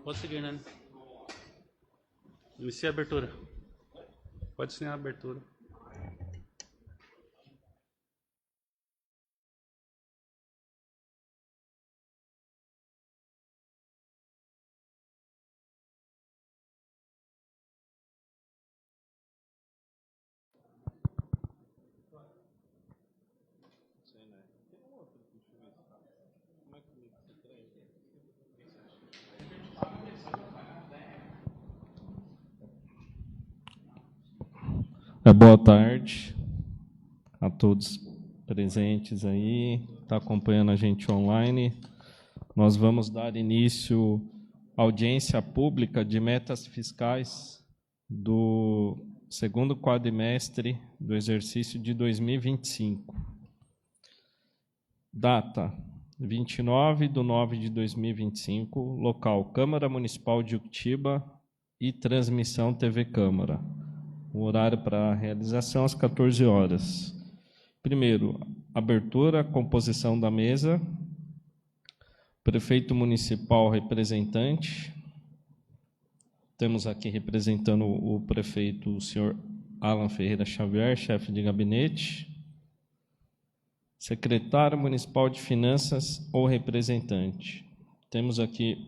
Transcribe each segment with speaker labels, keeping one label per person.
Speaker 1: Pode seguir, né? Inicia a abertura. Pode iniciar a abertura.
Speaker 2: Boa tarde a todos presentes aí, está acompanhando a gente online. Nós vamos dar início à audiência pública de metas fiscais do segundo quadrimestre do exercício de 2025. Data: 29/9/2025, local Câmara Municipal de Uctiba e transmissão TV Câmara. O horário para a realização às 14 horas. Primeiro, abertura, composição da mesa. Prefeito municipal representante. Temos aqui representando o prefeito, o senhor Alan Ferreira Xavier, chefe de gabinete. Secretário municipal de finanças ou representante. Temos aqui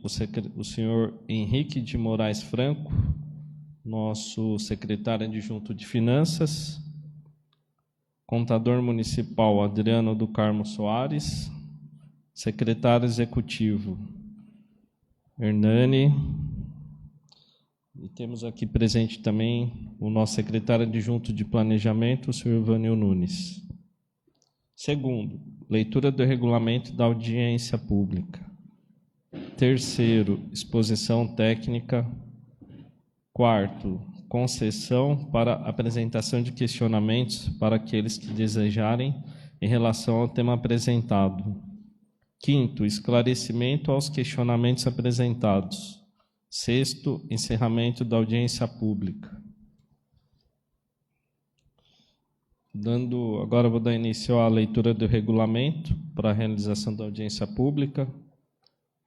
Speaker 2: o senhor Henrique de Moraes Franco, nosso secretário adjunto de Finanças, contador municipal Adriano do Carmo Soares, secretário executivo Hernani, e temos aqui presente também o nosso secretário adjunto de Planejamento, o senhor Ivanil Nunes. Segundo, leitura do regulamento da audiência pública. Terceiro, exposição técnica. Quarto, concessão para apresentação de questionamentos para aqueles que desejarem em relação ao tema apresentado. Quinto, esclarecimento aos questionamentos apresentados. Sexto, encerramento da audiência pública. Agora vou dar início à leitura do regulamento para a realização da audiência pública.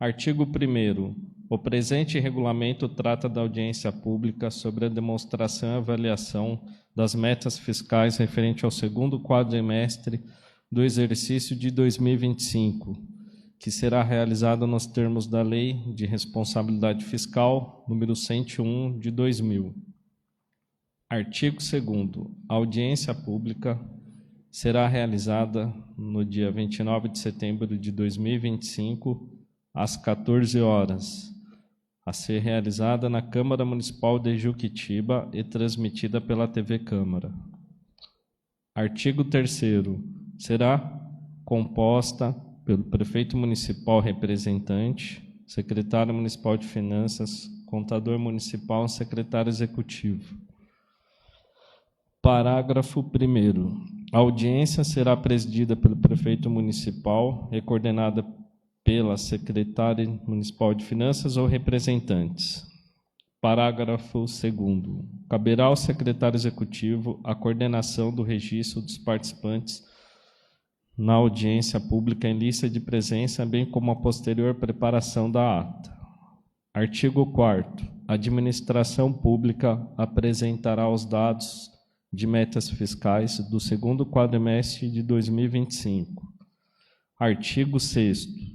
Speaker 2: Artigo 1º. O presente regulamento trata da audiência pública sobre a demonstração e avaliação das metas fiscais referente ao segundo quadrimestre do exercício de 2025, que será realizada nos termos da Lei de Responsabilidade Fiscal, número 101, de 2000. Artigo 2º. A audiência pública será realizada no dia 29 de setembro de 2025, às 14 horas, a ser realizada na Câmara Municipal de Juquitiba e transmitida pela TV Câmara. Artigo 3º. Será composta pelo prefeito municipal representante, secretário municipal de finanças, contador municipal e secretário executivo. Parágrafo 1º. A audiência será presidida pelo prefeito municipal e coordenada pela secretária municipal de finanças ou representantes. Parágrafo 2º. Caberá ao secretário executivo a coordenação do registro dos participantes na audiência pública em lista de presença, bem como a posterior preparação da ata. Artigo 4º. A administração pública apresentará os dados de metas fiscais do segundo quadrimestre de 2025. Artigo 5º.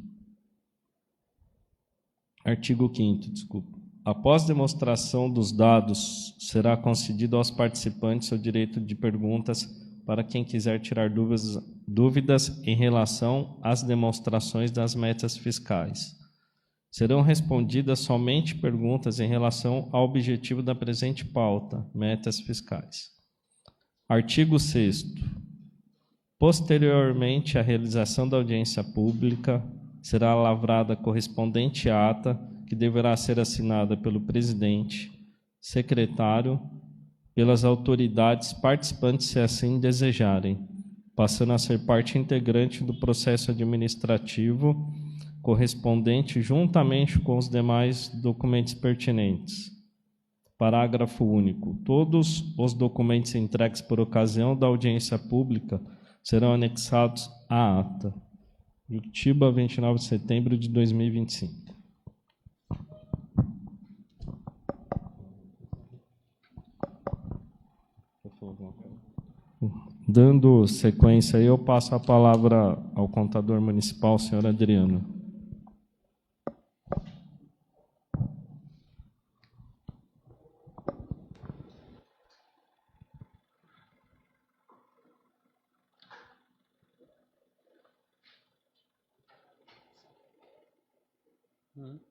Speaker 2: Após demonstração dos dados, será concedido aos participantes o direito de perguntas para quem quiser tirar dúvidas em relação às demonstrações das metas fiscais. Serão respondidas somente perguntas em relação ao objetivo da presente pauta, metas fiscais. Artigo 6º. Posteriormente à realização da audiência pública, será lavrada correspondente ata que deverá ser assinada pelo presidente, secretário, pelas autoridades participantes, se assim desejarem, passando a ser parte integrante do processo administrativo correspondente juntamente com os demais documentos pertinentes. Parágrafo único. Todos os documentos entregues por ocasião da audiência pública serão anexados à ata. Juquitiba, 29 de setembro de 2025. alguma coisa? Dando sequência aí, eu passo a palavra ao contador municipal, senhor Adriano.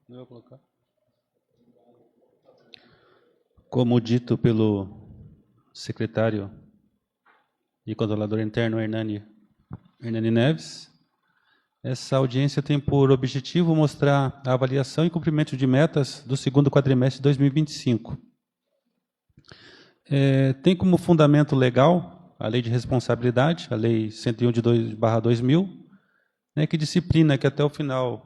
Speaker 1: Não vou colocar. Como dito pelo secretário e controlador interno Hernani Neves, essa audiência tem por objetivo mostrar a avaliação e cumprimento de metas do segundo quadrimestre de 2025. Tem como fundamento legal a Lei de Responsabilidade, a Lei 101 de 2000, né, que disciplina que até o final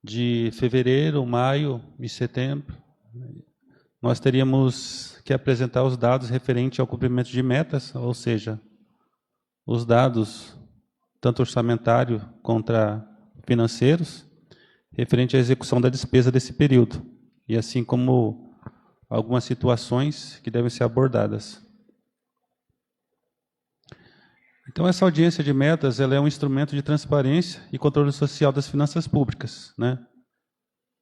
Speaker 1: de fevereiro, maio e setembro, nós teríamos que apresentar os dados referentes ao cumprimento de metas, ou seja, os dados, tanto orçamentário contra financeiros, referente à execução da despesa desse período, e assim como algumas situações que devem ser abordadas. Então, essa audiência de metas ela é um instrumento de transparência e controle social das finanças públicas, né?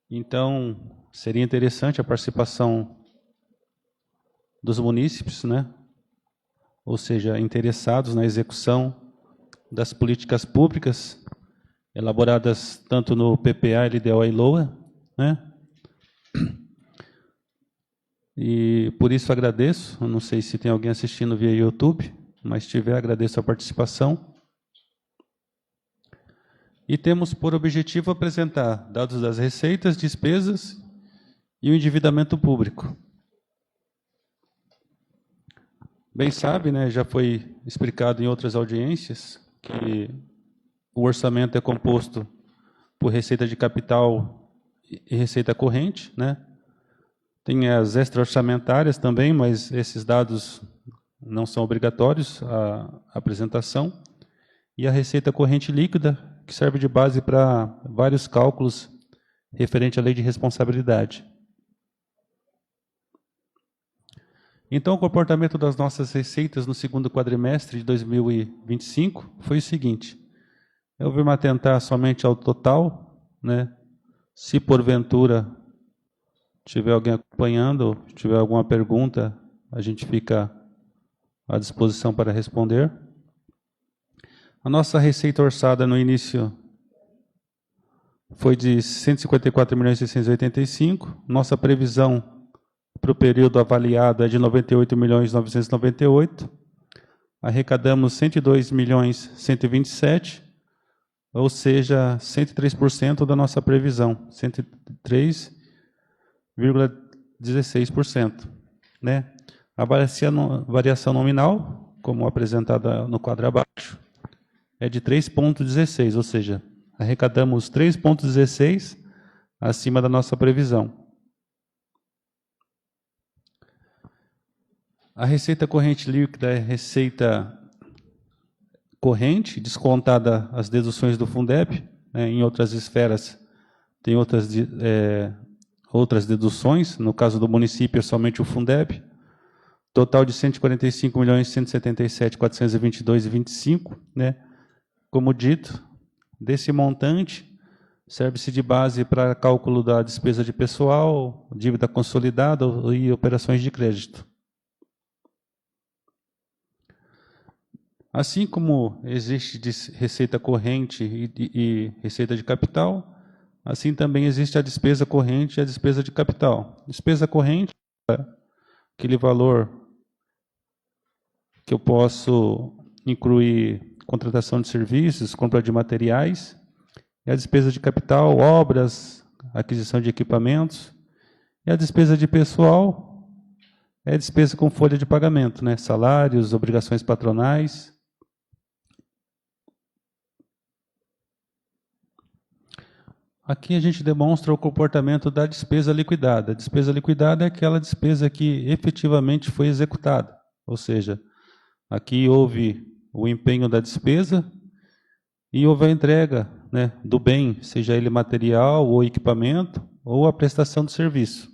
Speaker 1: Então, seria interessante a participação dos munícipes, né? Ou seja, interessados na execução das políticas públicas elaboradas tanto no PPA, LDO e LOA, né? E por isso agradeço, eu não sei se tem alguém assistindo via YouTube, mas se tiver, agradeço a participação. E temos por objetivo apresentar dados das receitas, despesas e o endividamento público. Bem sabe, né, já foi explicado em outras audiências, que o orçamento é composto por receita de capital e receita corrente, né? Tem as extra-orçamentárias também, mas esses dados não são obrigatórios a apresentação. E a receita corrente líquida, que serve de base para vários cálculos referente à lei de responsabilidade. Então, o comportamento das nossas receitas no segundo quadrimestre de 2025 foi o seguinte. Eu vou me atentar somente ao total, né? Se porventura tiver alguém acompanhando, tiver alguma pergunta, a gente fica à disposição para responder. A nossa receita orçada no início foi de 154.685.000. Nossa previsão para o período avaliado é de 98.998.000. Arrecadamos 102.127.000, ou seja, 103% da nossa previsão, 103,16%, né? A variação nominal, como apresentada no quadro abaixo, é de 3,16, ou seja, arrecadamos 3,16 acima da nossa previsão. A receita corrente líquida é receita corrente, descontada as deduções do Fundeb, né? Em outras esferas tem outras deduções, no caso do município é somente o Fundeb. Total de 145.177.422,25, né? Como dito, desse montante, serve-se de base para cálculo da despesa de pessoal, dívida consolidada e operações de crédito. Assim como existe receita corrente e receita de capital, assim também existe a despesa corrente e a despesa de capital. Despesa corrente é aquele valor que eu posso incluir contratação de serviços, compra de materiais, e a despesa de capital, obras, aquisição de equipamentos, e a despesa de pessoal é a despesa com folha de pagamento, né? Salários, obrigações patronais. Aqui a gente demonstra o comportamento da despesa liquidada. A despesa liquidada é aquela despesa que efetivamente foi executada, ou seja, aqui houve o empenho da despesa e houve a entrega, né, do bem, seja ele material ou equipamento, ou a prestação de serviço.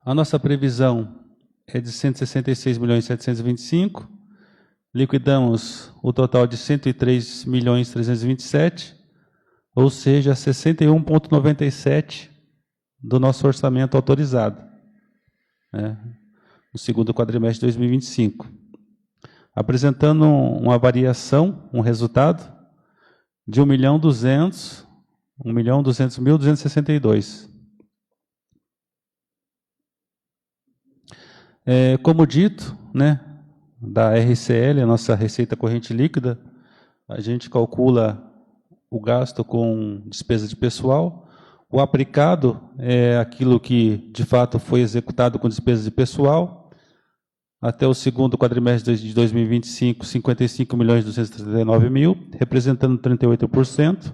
Speaker 1: A nossa previsão é de 166.725.000. Liquidamos o total de 103.327.000, ou seja, 61,97% do nosso orçamento autorizado, né, no segundo quadrimestre de 2025. Apresentando uma variação, um resultado de 1.200.262. Como dito, né, da RCL, a nossa receita corrente líquida, a gente calcula o gasto com despesa de pessoal. O aplicado é aquilo que, de fato, foi executado com despesa de pessoal. Até o segundo quadrimestre de 2025, 55.239.000, representando 38%.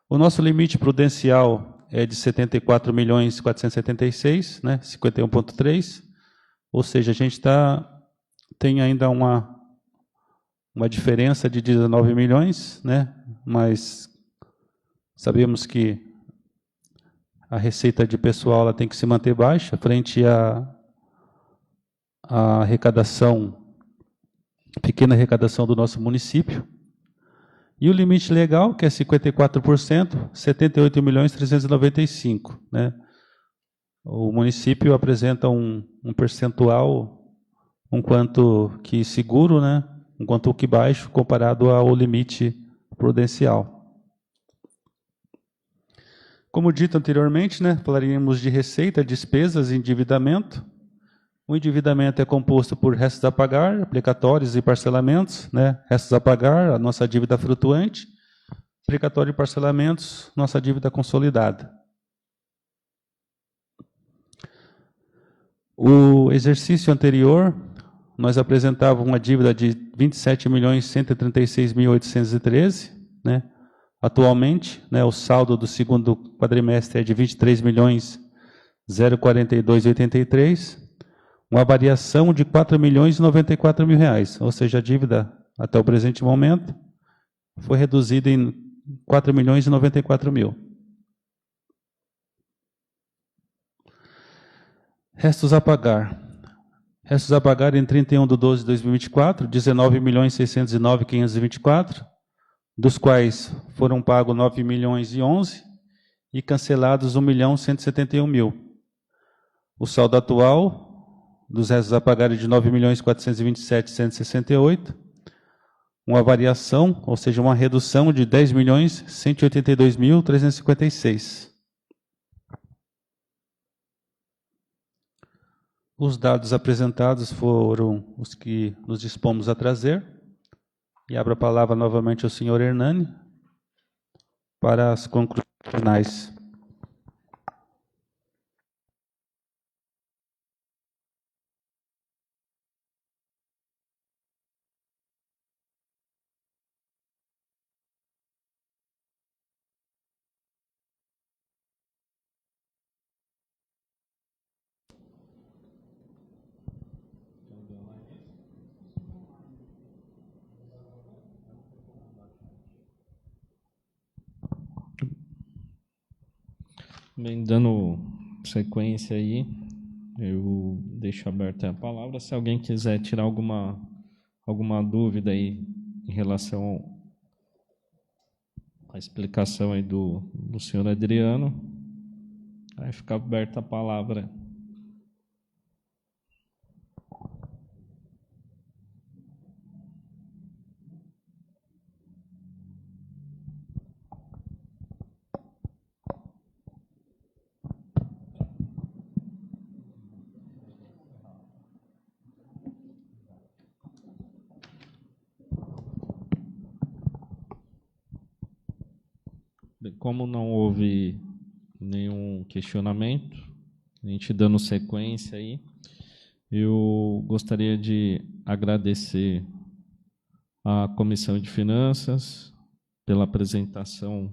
Speaker 1: O nosso limite prudencial é de 74.476.000, né, 51,3%. Ou seja, a gente tem ainda uma diferença de 19 milhões, né, mas sabemos que a receita de pessoal ela tem que se manter baixa frente à arrecadação, pequena arrecadação do nosso município. E o limite legal, que é 54%, 78.395.000, né? O município apresenta um percentual um quanto que seguro, né? Um quanto que baixo comparado ao limite prudencial. Como dito anteriormente, né, falaríamos de receita, despesas e endividamento. O endividamento é composto por restos a pagar, aplicatórios e parcelamentos, né? Restos a pagar, a nossa dívida flutuante, aplicatório e parcelamentos, nossa dívida consolidada. O exercício anterior, nós apresentávamos uma dívida de 27.136.813, né? Atualmente, né, o saldo do segundo quadrimestre é de 23.042.83, uma variação de 4.094.000 reais, ou seja, a dívida até o presente momento foi reduzida em 4.094.000. Restos a pagar. Restos a pagar em 31/12/2024, 19.609.524, dos quais foram pagos 9.011.000 e cancelados 1.171.000. O saldo atual dos restos a pagar é de 9.427.168, uma variação, ou seja, uma redução de 10.182.356. Os dados apresentados foram os que nos dispomos a trazer. E abro a palavra novamente ao senhor Hernani para as conclusões finais.
Speaker 2: Bem, dando sequência aí, eu deixo aberta a palavra. Se alguém quiser tirar alguma dúvida aí em relação à explicação aí do senhor Adriano, aí fica aberta a palavra. Como não houve nenhum questionamento, a gente dando sequência aí, eu gostaria de agradecer à Comissão de Finanças pela apresentação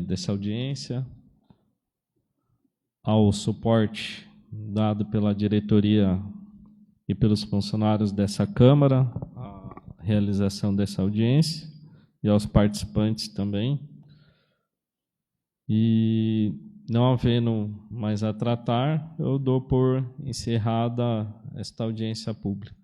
Speaker 2: dessa audiência, ao suporte dado pela diretoria e pelos funcionários dessa Câmara, a realização dessa audiência, e aos participantes também. E Não havendo mais a tratar, eu dou por encerrada esta audiência pública.